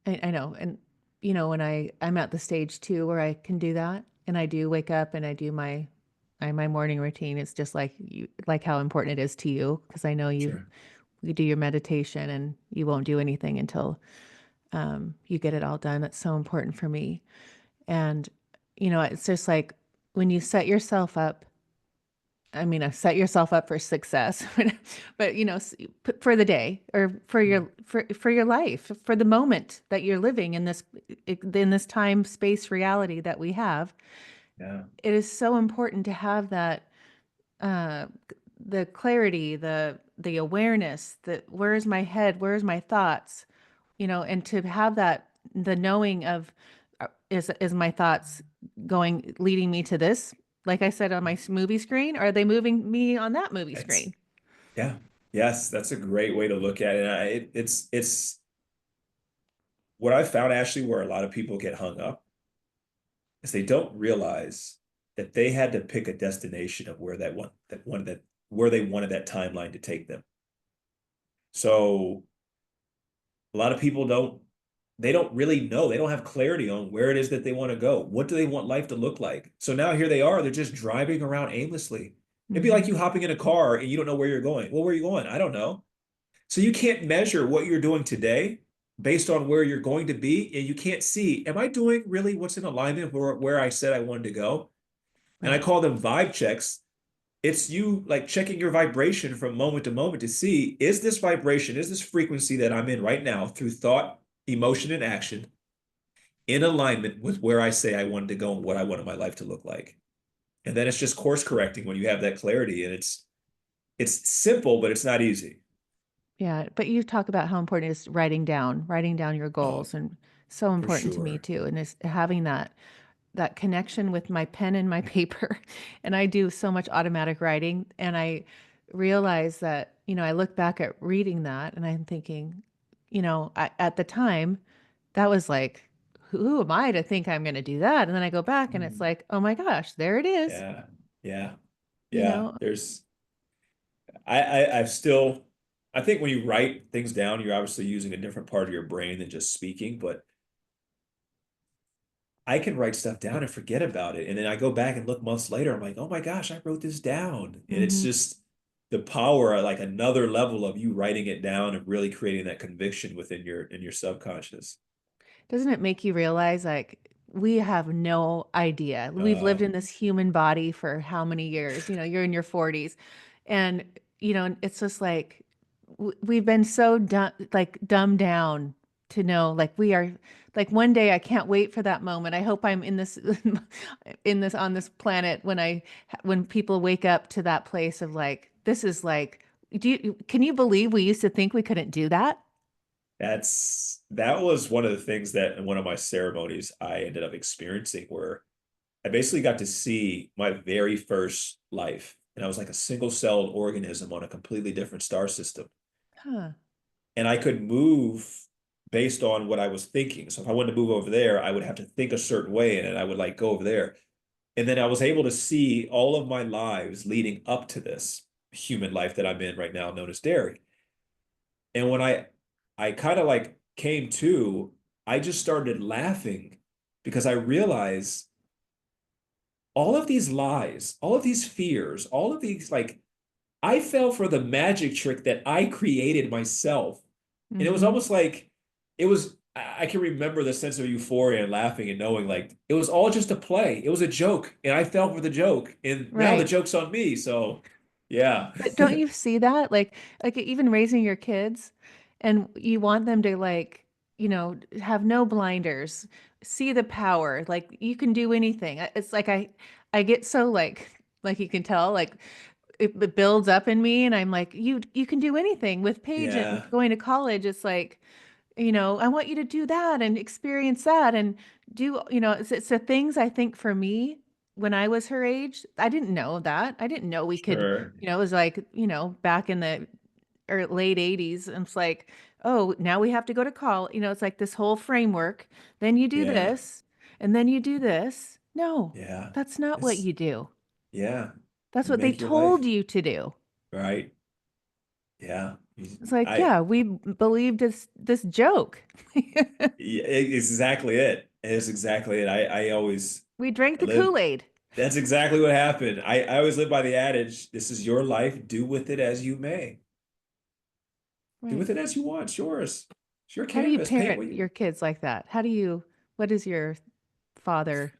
I know. And, when I'm at the stage too where I can do that and I do wake up and I do my morning routine is just like you, like how important it is to you, because I know Sure. you do your meditation and you won't do anything until you get it all done. That's so important for me. And, it's just like when you set yourself up, I mean, set yourself up for success, but for the day or for your life, for the moment that you're living in this time space reality that we have, Yeah. it is so important to have that uh, the clarity, the awareness that where's my head, where's my thoughts, and to have that the knowing of is my thoughts going leading me to this, like I said on my movie screen, or are they moving me on that movie It's screen? yeah. Yes, that's a great way to look at it. It's what I found, Ashley, where a lot of people get hung up is they don't realize that they had to pick a destination of where they wanted that timeline to take them. So a lot of people they don't really know. They don't have clarity on where it is that they want to go. What do they want life to look like? So now here they are, they're just driving around aimlessly. It'd be like Hmm. you hopping in a car and you don't know where you're going. Well, where are you going? I don't know. So you can't measure what you're doing today based on where you're going to be. And you can't see, am I doing really what's in alignment where I said I wanted to go? And I Right. call them vibe checks. It's you like checking your vibration from moment to moment to see, is this vibration, is this frequency that I'm in right now through thought, emotion, and action in alignment with where I say I wanted to go and what I wanted my life to look like? And then it's just course correcting when you have that clarity. And it's simple, but it's not easy. Yeah, but you talk about how important it is writing down your Oh, goals, and so for important to me sure. too. And is having that connection with my pen and my paper. And I do so much automatic writing. And I realize that, I look back at reading that and I'm thinking, at the time, that was like, who am I to think I'm going to do that? And then I go back and it's Mm. like, oh my gosh, there it is. Yeah. Yeah. You Yeah. know, I've still, I think when you write things down, you're obviously using a different part of your brain than just speaking, but I can write stuff down and forget about it. And then I go back and look months later, I'm like, oh my gosh, I wrote this down. And it's hmm just the power, like another level of you writing it down and really creating that conviction within your subconscious. Doesn't it make you realize like we have no idea? We've lived Uh, in this human body for how many years? You're in your 40s. And, it's just like we've been so dumbed down to know like we are like one day I can't wait for that moment. I hope I'm in this in this on this planet when people wake up to that place of like this is like can you believe we used to think we couldn't do that? that was one of the things that in one of my ceremonies I ended up experiencing where I basically got to see my very first life. And I was like a single-celled organism on a completely different star system. Huh. And I could move based on what I was thinking. So if I wanted to move over there, I would have to think a certain way and then I would like go over there. And then I was able to see all of my lives leading up to this human life that I'm in right now, known as Derek. And when I kind of like came to, I just started laughing because I realized all of these lies, all of these fears, all of these like I fell for the magic trick that I created myself. And it was Mm-hmm. almost like it was I can remember the sense of euphoria and laughing and knowing like it was all just a play. It was a joke and I fell for the joke and now the Right. joke's on me. So yeah. But don't you see that? Like even raising your kids and you want them to like, have no blinders, see the power, like you can do anything. It's like I get so like you can tell, like it builds up in me and I'm like, you can do anything with Paige and Yeah, going to college. It's like, I want you to do that and experience that and do, it's the things I think for me when I was her age, I didn't know that. I didn't know we could, sure. it was like, back in the late 80s. And it's like, oh, now we have to go to college. It's like this whole framework. Then you do Yeah. this and then you do this. No, Yeah. that's not what It's you do. yeah. That's You what they make your life, told you to do. right? Yeah. It's like, I yeah, we believed this joke. it's exactly it. It's exactly it. I always We drank I the live Kool-Aid. That's exactly what happened. I always live by the adage, this is your life, do with it as you may. Do Right. with it as you want. It's yours. It's your How do you canvas. Paint parent what you. your kids like that? What is your father?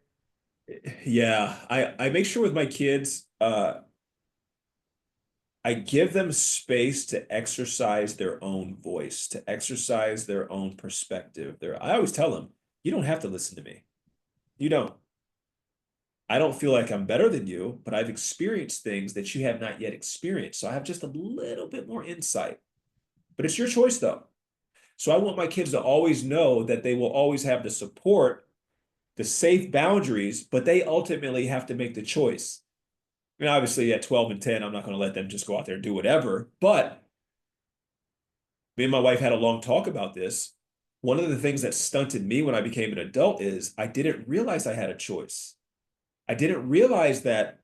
Yeah, I make sure with my kids, I give them space to exercise their own voice, to exercise their own perspective. I always tell them, you don't have to listen to me. You don't. I don't feel like I'm better than you, but I've experienced things that you have not yet experienced. So I have just a little bit more insight. But it's your choice, though. So I want my kids to always know that they will always have the support, the safe boundaries, but they ultimately have to make the choice. I mean, obviously at 12 and 10, I'm not going to let them just go out there and do whatever. But me and my wife had a long talk about this. One of the things that stunted me when I became an adult is I didn't realize I had a choice. I didn't realize that,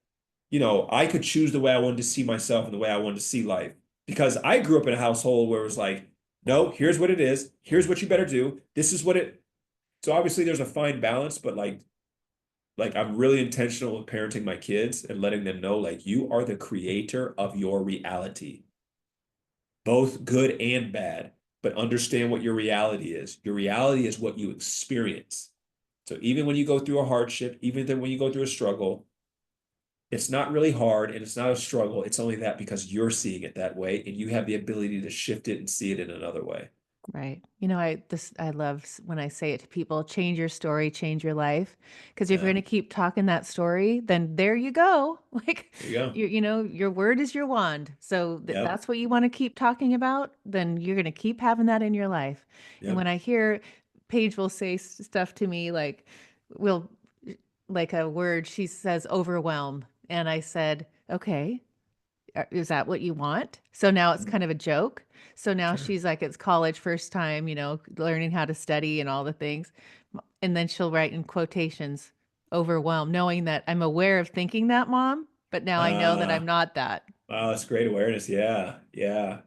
I could choose the way I wanted to see myself and the way I wanted to see life. Because I grew up in a household where it was like, no, here's what it is. Here's what you better do. This is what it. So obviously there's a fine balance, but like I'm really intentional with parenting my kids and letting them know like you are the creator of your reality, both good and bad. But understand what your reality is. Your reality is what you experience. So even when you go through a hardship, even then when you go through a struggle, it's not really hard and it's not a struggle. It's only that because you're seeing it that way and you have the ability to shift it and see it in another way. Right. I love when I say it to people, change your story, change your life. Because if you're Yeah, going to keep talking that story, then there you go. Like there you go. your word is your wand. So Yep, that's what you want to keep talking about, then you're going to keep having that in your life. And when yep. I hear Paige will say stuff to me will like a word, she says overwhelm. And I said, okay, is that what you want? So now it's kind of a joke. So now Sure. she's like, it's college first time, learning how to study and all the things. And then she'll write in quotations, overwhelmed, knowing that I'm aware of thinking that, mom, but now I know that I'm Uh, not that. wow, that's great awareness. Yeah, yeah.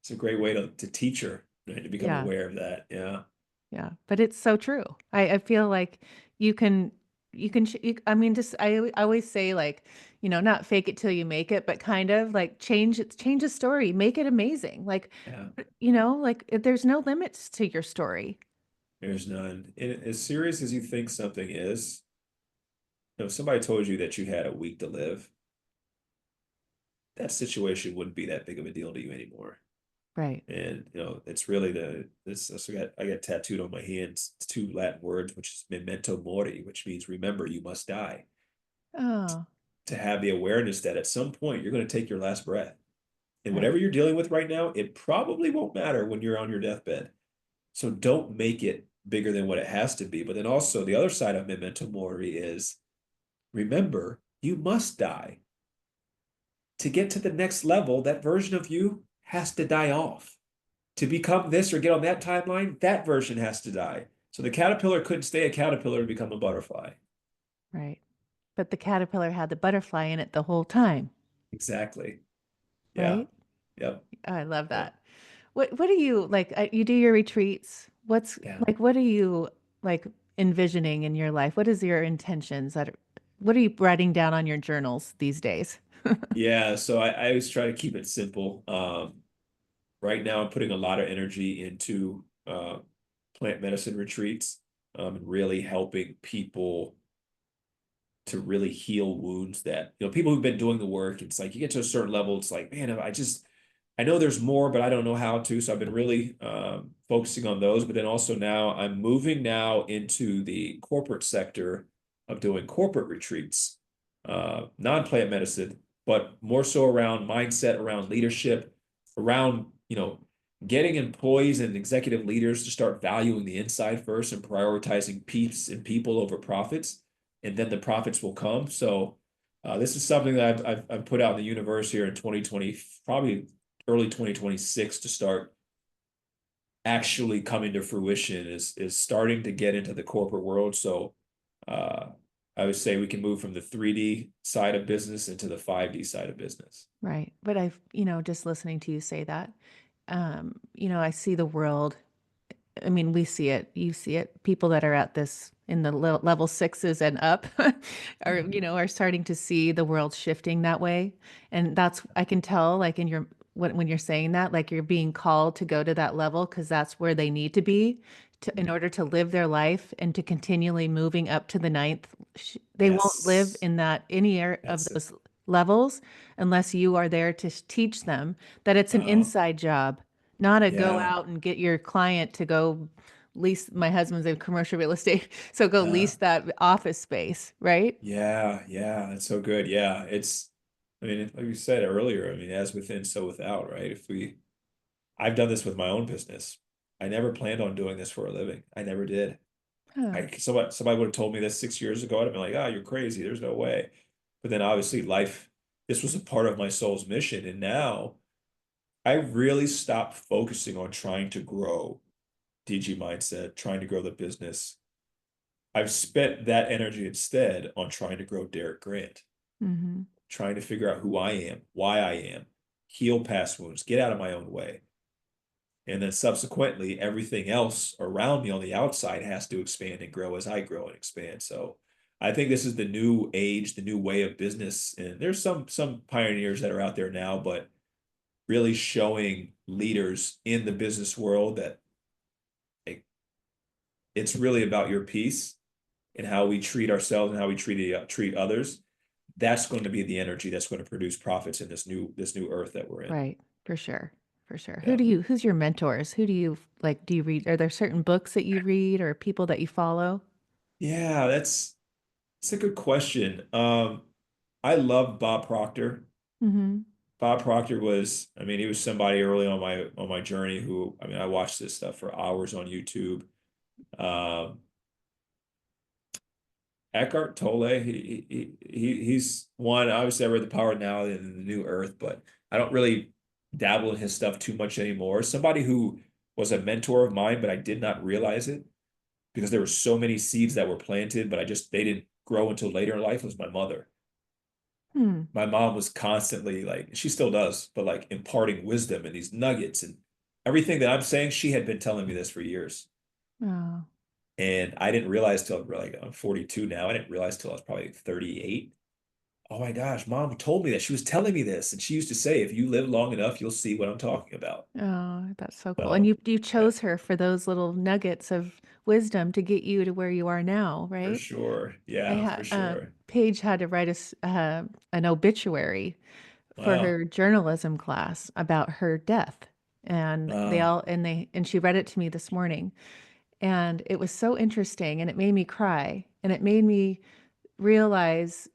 It's a great way to teach her, right? To become Yeah. aware of that. Yeah, Yeah. But it's so true. I feel like you can, I mean, I always say not fake it till you make it, but kind of like change a story, make it amazing. yeah. There's no limits to your story. There's none. And as serious as you think something is, if somebody told you that you had a week to live, that situation wouldn't be that big of a deal to you anymore. Right. And it's really this I got tattooed on my hands. It's two Latin words, which is memento mori, which means remember you must die. Oh, To have the awareness that at some point you're going to take your last breath. And right. whatever you're dealing with right now, it probably won't matter when you're on your deathbed. So don't make it bigger than what it has to be. But then also the other side of memento mori is remember you must die. To get to the next level, that version of you has to die off. To become this or get on that timeline, that version has to die. So the caterpillar couldn't stay a caterpillar to become a butterfly. Right. But the caterpillar had the butterfly in it the whole time, Exactly. Yeah. right? Yep. Oh, I love Yep. that. What do you like? You do your retreats. Yeah. What are you like envisioning in your life? What is your intentions? What are you writing down on your journals these days? Yeah. So I always try to keep it simple. Right now, I'm putting a lot of energy into plant medicine retreats, and really helping people to really heal wounds that, people who've been doing the work, it's like you get to a certain level, it's like, man, I know there's more, but I don't know how to. So I've been really focusing on those. But then also now I'm moving now into the corporate sector of doing corporate retreats, non-plant medicine, but more so around mindset, around leadership, around, getting employees and executive leaders to start valuing the inside first and prioritizing peace and people over profits, and then the profits will come. So this is something that I've put out in the universe here in 2020, probably early 2026 to start actually coming to fruition is starting to get into the corporate world. So uh, I would say we can move from the 3D side of business into the 5D side of business. Right. But just listening to you say that, I see the world. I mean, we see it, you see it, people that are at this in the level sixes and up are, Mhm. are starting to see the world shifting that way. And that's, I can tell like in your, when you're saying that, like you're being called to go to that level because that's where they need to be in order to live their life and to continually moving up to the ninth. They won't live Yes, in that any of that's it. those levels unless you are there to teach them that it's an Uh-huh. inside job, not a go Yeah. out and get your client to go lease. My husband's in commercial real estate, so go Uh, lease that office space, right? yeah, yeah, that's so good. Yeah, I mean, like you said earlier, I mean, as within, so without, right? I've done this with my own business. I never planned on doing this for a living. I never did. Huh. Somebody would have told me this 6 years ago. I'd have been like, "Ah, you're crazy. There's no way." But then obviously this was a part of my soul's mission. And now I really stopped focusing on trying to grow DG mindset, trying to grow the business. I've spent that energy instead on trying to grow Dereck Grant, Hmm. trying to figure out who I am, why I am, heal past wounds, get out of my own way. And then subsequently, everything else around me on the outside has to expand and grow as I grow and expand. So I think this is the new age, the new way of business. And there's some pioneers that are out there now, but really showing leaders in the business world that like, it's really about your peace and how we treat ourselves and how we treat others. That's going to be the energy that's going to produce profits in this new earth that we're in. Right, for sure. For sure. Yeah. Who's your mentors? Who do you like, do you read? Are there certain books that you read or people that you follow? Yeah, that's a good question. I love Bob Proctor. Hmm. Bob Proctor was, I mean, he was somebody early on my journey who, I mean, I watched this stuff for hours on YouTube. Um, Eckhart Tolle, he's one. Obviously, I read The Power of Now and The New Earth, but I don't really dabble in his stuff too much anymore. Somebody who was a mentor of mine, but I did not realize it because there were so many seeds that were planted, but they didn't grow until later in life was my mother. Hmm. My mom was constantly like, she still does, but like imparting wisdom and these nuggets and everything that I'm saying, she had been telling me this for years. Oh, And I didn't realize till like I'm 42 now. I didn't realize till I was probably 38. Oh my gosh, mom told me that. She was telling me this. And she used to say, if you live long enough, you'll see what I'm talking about. oh, that's so cool. And So, you yeah, chose her for those little nuggets of wisdom to get you to where you are now, for right? sure. I Yeah, had for sure. Paige had to write an obituary for Wow. her journalism class about her death, and Wow. she read it to me this morning, and it was so interesting, and it made me cry, and it made me realize,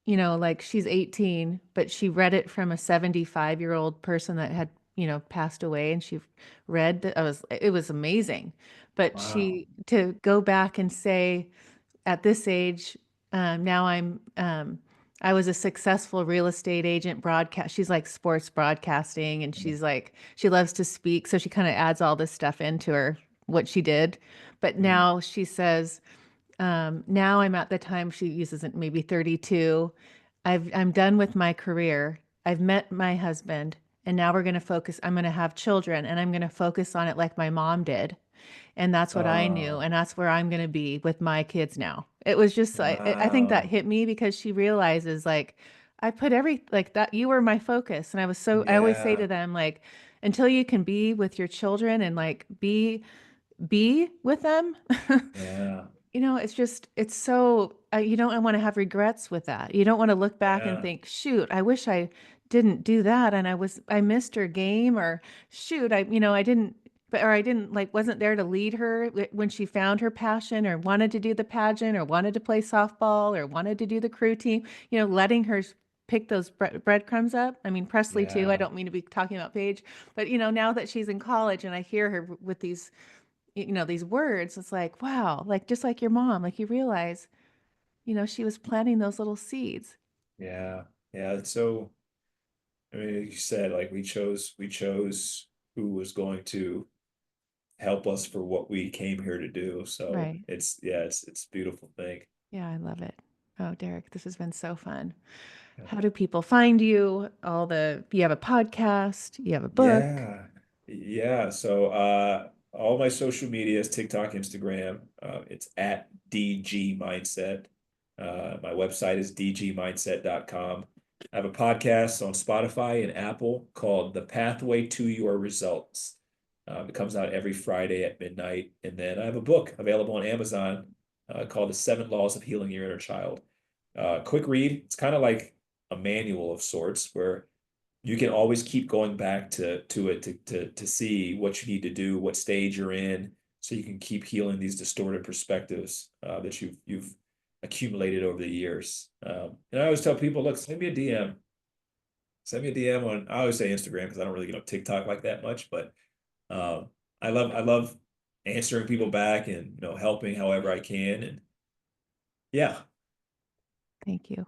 like she's 18, but she read it from a 75-year-old person that had, passed away, and she read that. It was amazing. But Wow. to go back and say, at this age, now I was a successful real estate agent broadcast. She's like sports broadcasting, and she loves to speak. So she kind of adds all this stuff into what she did. But Mhm. now she says, now I'm at the time, she uses it, maybe 32. I'm done with my career. I've met my husband, and now I'm going to have children, and I'm going to focus on it like my mom did. And that's what I knew. Oh, And that's where I'm going to be with my kids now. It was just like, I think that wow. hit me because she realizes, like, I put like that, you were my focus. And I always say Yeah. to them, like, until you can be with your children and like be with them, Yeah. it's just, it's so, you don't want to have regrets with that. You don't want to look back and Yeah. think, shoot, I wish I didn't do that. And I missed her game, or shoot, I didn't, or I didn't, like, wasn't there to lead her when she found her passion or wanted to do the pageant or wanted to play softball or wanted to do the crew team, letting her pick those breadcrumbs up. I mean, Presley too. I Yeah. don't mean to be talking about Paige, but now that she's in college and I hear her with these words, it's like, wow, like just like your mom, like you realize, she was planting those little seeds. Yeah. Yeah. It's so, I mean, like you said, like we chose who was going to help us for what we came here to do. So Right. it's a beautiful thing. Yeah, I love it. Oh, Dereck, this has been so fun. Yeah. How do people find you? You have a podcast, you have a book. Yeah. Yeah. So All my social media is TikTok, Instagram. It's at DG Mindset. My website is dgmindset.com. I have a podcast on Spotify and Apple called The Pathway to Your Results. It comes out every Friday at midnight. And then I have a book available on Amazon called The 7 Laws of Healing Your Inner Child. Quick read. It's kind of like a manual of sorts where you can always keep going back to it to see what you need to do, what stage you're in, so you can keep healing these distorted perspectives that you've accumulated over the years. And I always tell people, look, send me a DM. Send me a DM on, I always say Instagram because I don't really get on TikTok like that much, but I love answering people back and helping however I can. And yeah, Thank you.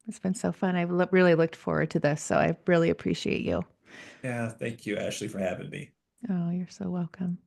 It's been so fun. I've really looked forward to this, so I really appreciate you. yeah, thank you, Ashley, for having me. Oh, you're so welcome.